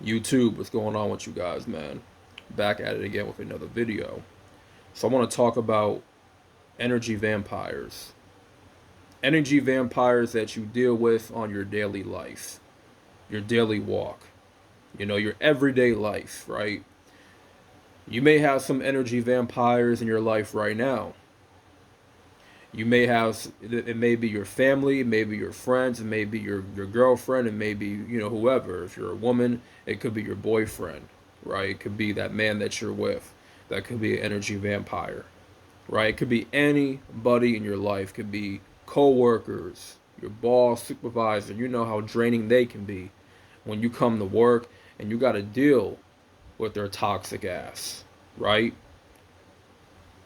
YouTube, what's going on with you guys, man? Back at it again with another video. So I want to talk about energy vampires. Energy vampires that you deal with on your daily life, your daily walk, your everyday life, right? You may have some energy vampires in your life right now. You may have, it may be your family, it may be your friends, it may be your girlfriend, it may be, whoever. If you're a woman, it could be your boyfriend, right? It could be that man that you're with. That could be an energy vampire, right? It could be anybody in your life. It could be co-workers, your boss, supervisor. You know how draining they can be when you come to work and you got to deal with their toxic ass, right?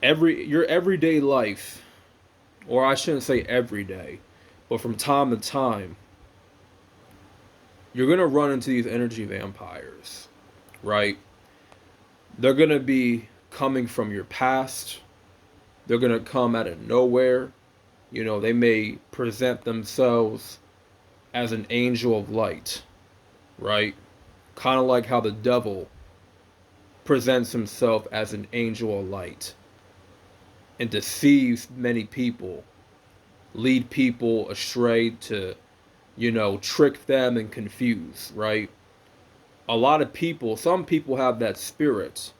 Your everyday life, or I shouldn't say every day, but from time to time, you're going to run into these energy vampires, right? They're going to be coming from your past. They're going to come out of nowhere. They may present themselves as an angel of light, right? Kind of like how the devil presents himself as an angel of light and deceives many people, lead people astray to, trick them and confuse, right? A lot of people, some people have that spirit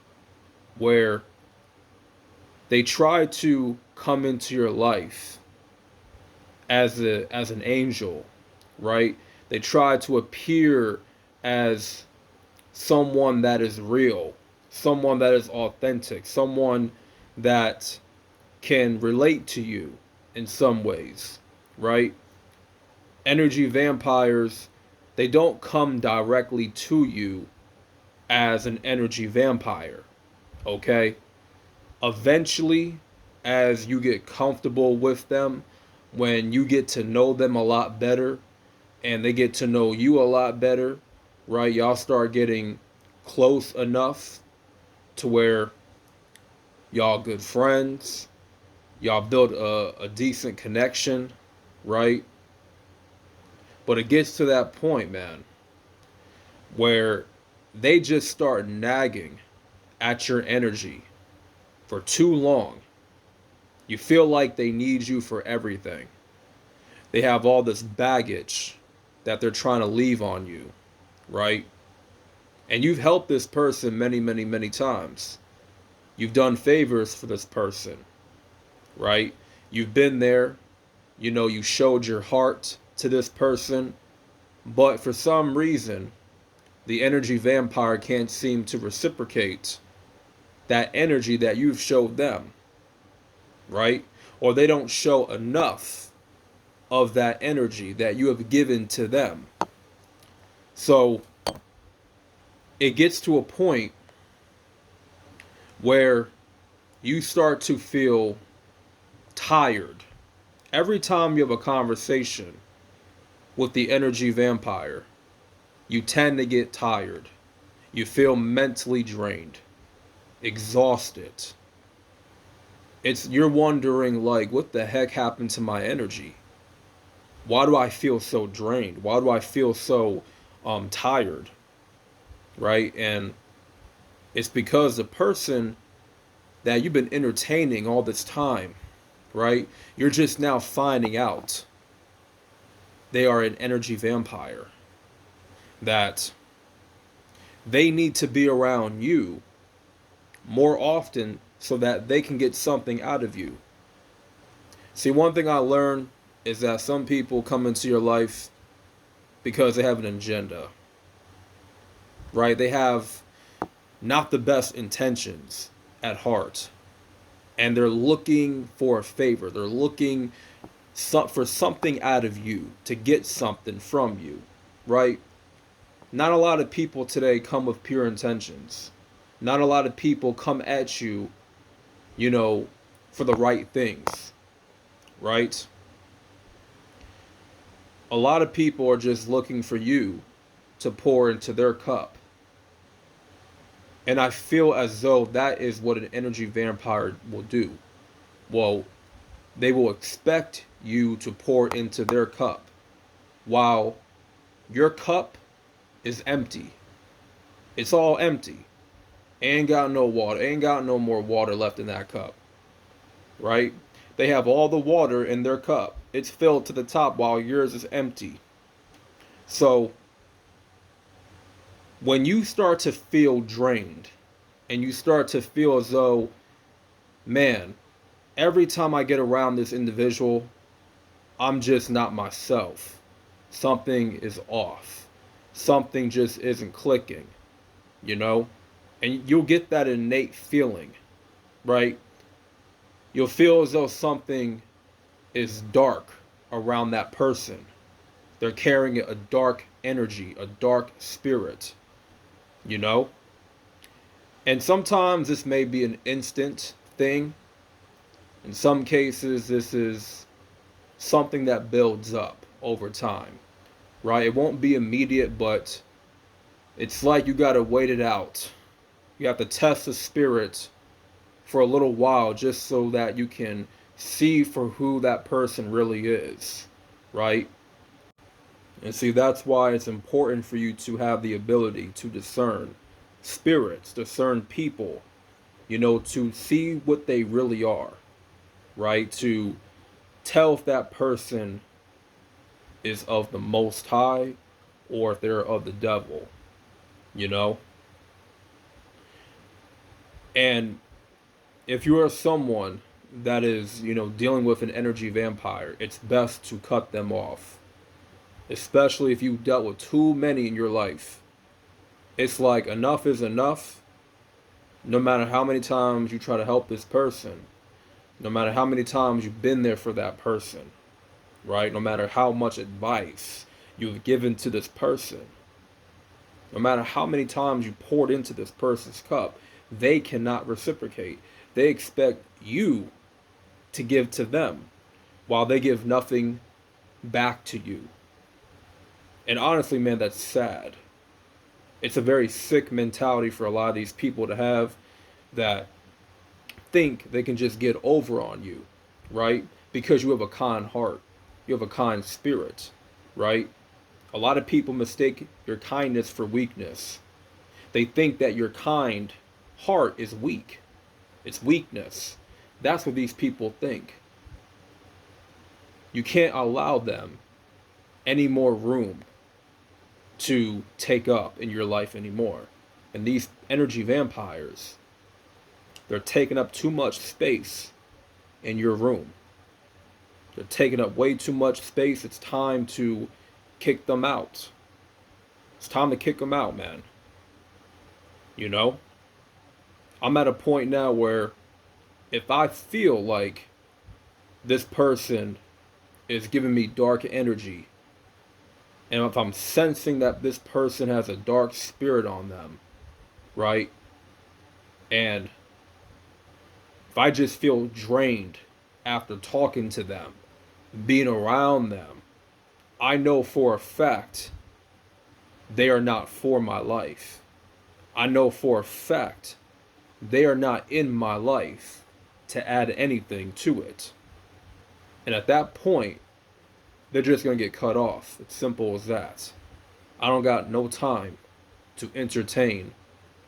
where they try to come into your life as an angel, right? They try to appear as someone that is real, someone that is authentic, someone that can relate to you in some ways, right? Energy vampires, they don't come directly to you as an energy vampire, okay? Eventually, as you get comfortable with them, when you get to know them a lot better and they get to know you a lot better, right? Y'all start getting close enough to where y'all good friends, y'all build a decent connection, right? But it gets to that point, man, where they just start nagging at your energy for too long. You feel like they need you for everything. They have all this baggage that they're trying to leave on you, right? And you've helped this person many, many, many times. You've done favors for this person, right? You've been there, you showed your heart to this person, but for some reason, the energy vampire can't seem to reciprocate that energy that you've showed them, right? Or they don't show enough of that energy that you have given to them. So it gets to a point where you start to feel tired. Every time you have a conversation with the energy vampire, you tend to get tired. You feel mentally drained, exhausted. You're wondering like what the heck happened to my energy? Why do I feel so drained? Why do I feel so tired? Right? And it's because the person that you've been entertaining all this time, right? You're just now finding out they are an energy vampire. That they need to be around you more often so that they can get something out of you. See, one thing I learned is that some people come into your life because they have an agenda, right? They have not the best intentions at heart. And they're looking for a favor. They're looking for something out of you, to get something from you, right? Not a lot of people today come with pure intentions. Not a lot of people come at you, you know, for the right things, right? A lot of people are just looking for you to pour into their cup. And I feel as though that is what an energy vampire will do. Well, they will expect you to pour into their cup while your cup is empty. It's all empty. Ain't got no water. Ain't got no more water left in that cup. Right? They have all the water in their cup. It's filled to the top while yours is empty. So when you start to feel drained and you start to feel as though, man, every time I get around this individual, I'm just not myself. Something is off. Something just isn't clicking, you know? And you'll get that innate feeling, right? You'll feel as though something is dark around that person. They're carrying a dark energy, a dark spirit, you know? And sometimes this may be an instant thing. In some cases, this is something that builds up over time, right? It won't be immediate, but it's like you got to wait it out. You have to test the spirit for a little while just so that you can see for who that person really is, right? And see, that's why it's important for you to have the ability to discern spirits, discern people, to see what they really are, right? To tell if that person is of the Most High or if they're of the devil, you know? And if you are someone that is, dealing with an energy vampire, it's best to cut them off. Especially if you've dealt with too many in your life. It's like enough is enough. No matter how many times you try to help this person, no matter how many times you've been there for that person, right? No matter how much advice you've given to this person, no matter how many times you poured into this person's cup, they cannot reciprocate. They expect you to give to them while they give nothing back to you. And honestly, man, that's sad. It's a very sick mentality for a lot of these people to have that think they can just get over on you, right? Because you have a kind heart, you have a kind spirit, right? A lot of people mistake your kindness for weakness. They think that your kind heart is weak. It's weakness. That's what these people think. You can't allow them any more room to take up in your life anymore. And these energy vampires, they're taking up too much space in your room. They're taking up way too much space. It's time to kick them out. It's time to kick them out, man. I'm at a point now where if I feel like this person is giving me dark energy, and if I'm sensing that this person has a dark spirit on them, right? And if I just feel drained after talking to them, being around them, I know for a fact they are not for my life. I know for a fact they are not in my life to add anything to it. And at that point, they're just going to get cut off. It's simple as that. I don't got no time to entertain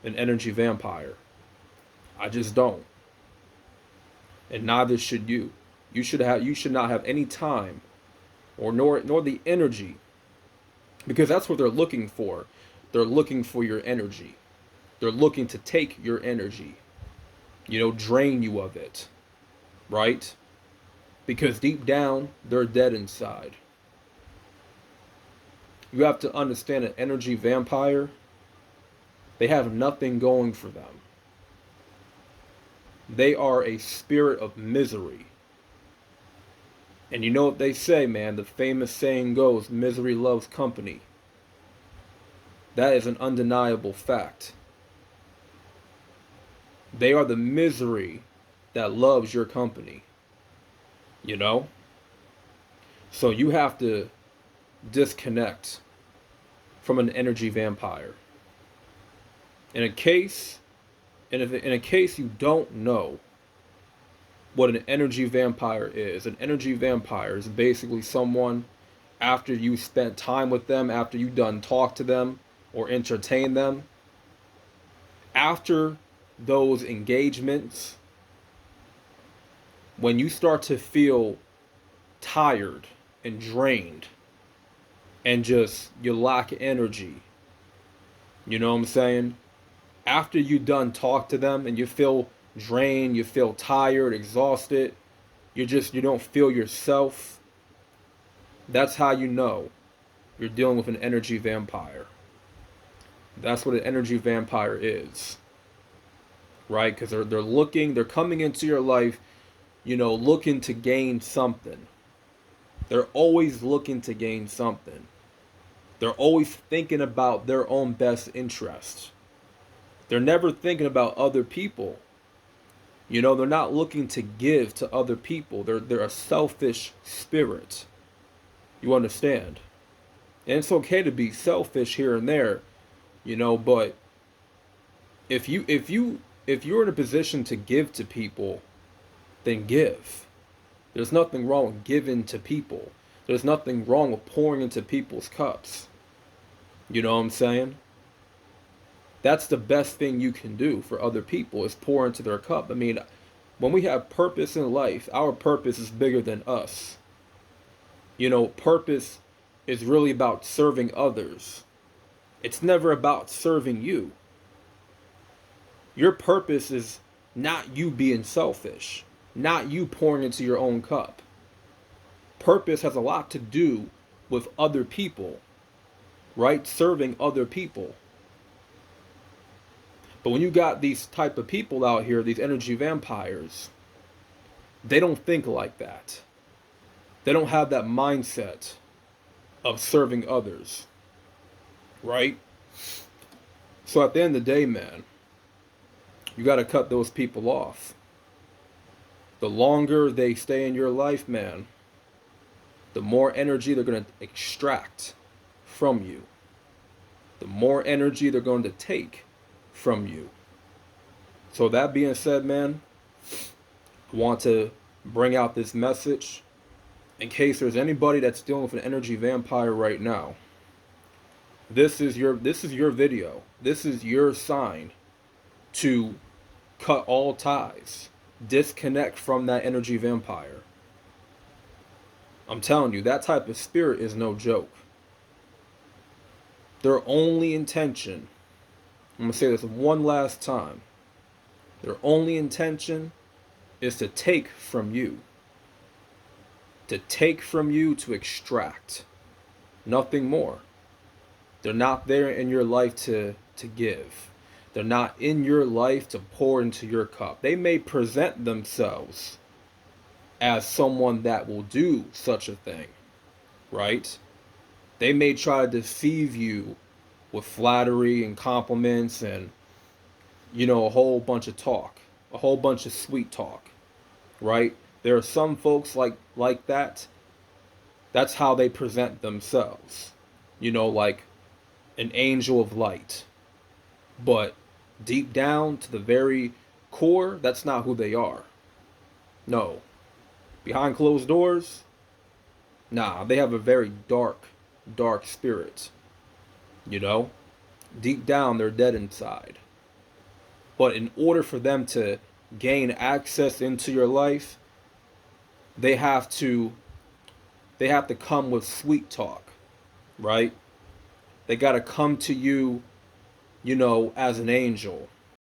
an energy vampire. I just don't. And neither should you. You should not have any time or nor the energy, because that's what they're looking for. They're looking for your energy. They're looking to take your energy. Drain you of it. Right? Because deep down, they're dead inside. You have to understand an energy vampire, they have nothing going for them. They are a spirit of misery. And you know what they say, man? The famous saying goes, misery loves company. That is an undeniable fact. They are the misery that loves your company. So you have to disconnect from an energy vampire. In a case you don't know what an energy vampire is, an energy vampire is basically someone, after you spent time with them, after you done talk to them or entertain them, After those engagements, when you start to feel tired and drained and just you lack energy, you know what I'm saying? After you done talk to them and you feel drained, you feel tired, exhausted, you don't feel yourself, that's how you know you're dealing with an energy vampire. That's what an energy vampire is, right? Because they're coming into your life, looking to gain something. They're always looking to gain something. They're always thinking about their own best interests. They're never thinking about other people. They're not looking to give to other people. They're a selfish spirit. You understand? And it's okay to be selfish here and there, but if you're in a position to give to people, then give. There's nothing wrong with giving to people. There's nothing wrong with pouring into people's cups. You know what I'm saying? That's the best thing you can do for other people is pour into their cup. I mean, when we have purpose in life, our purpose is bigger than us. Purpose is really about serving others. It's never about serving you. Your purpose is not you being selfish, not you pouring into your own cup. Purpose has a lot to do with other people, right? Serving other people. But when you got these type of people out here, these energy vampires, they don't think like that. They don't have that mindset of serving others, right? So at the end of the day, man, you got to cut those people off. The longer they stay in your life, man, the more energy they're going to extract from you. The more energy they're going to take from you. So that being said, man, I want to bring out this message in case there's anybody that's dealing with an energy vampire right now. This is your video. This is your sign to cut all ties. Disconnect from that energy vampire. I'm telling you, that type of spirit is no joke. Their only intention, I'm going to say this one last time. Their only intention is to take from you. To take from you, to extract. Nothing more. They're not there in your life to give. They're not in your life to pour into your cup. They may present themselves as someone that will do such a thing, right? They may try to deceive you with flattery and compliments and, a whole bunch of talk, a whole bunch of sweet talk, right? There are some folks like that. That's how they present themselves, like an angel of light. But deep down to the very core, that's not who they are. No. Behind closed doors, nah, they have a very dark spirit. Deep down, they're dead inside. But in order for them to gain access into your life, they have to come with sweet talk, right? They got to come to you, as an angel.